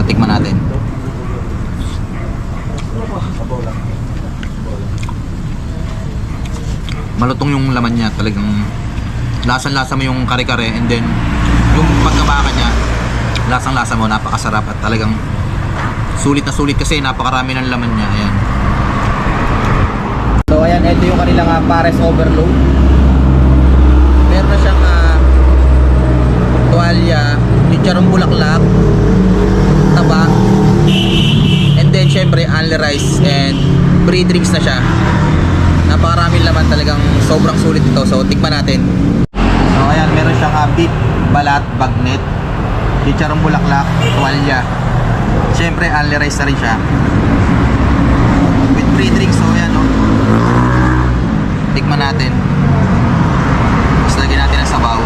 tikman natin. Malutong yung laman niya, talagang lasang-lasa mo yung kare-kare, and then yung pagkabaka niya, lasang-lasa mo, napakasarap at talagang sulit na sulit kasi napakarami ng laman niya. Ayan. So ayan, ito yung kanilang pares overload. Meron na siyang tuwalya, chicharong bulaklak, taba, and then syempre only rice and free drinks na siya. Napakaraming laman, talagang sobrang sulit ito. So tikman natin. So ayan, meron siyang beef balat, bagnet, chicharong bulaklak, tuwalya, syempre only rice na rin siya with free drinks. So ayan, no? Tikman natin. Tapos lagyan natin ang sabaw.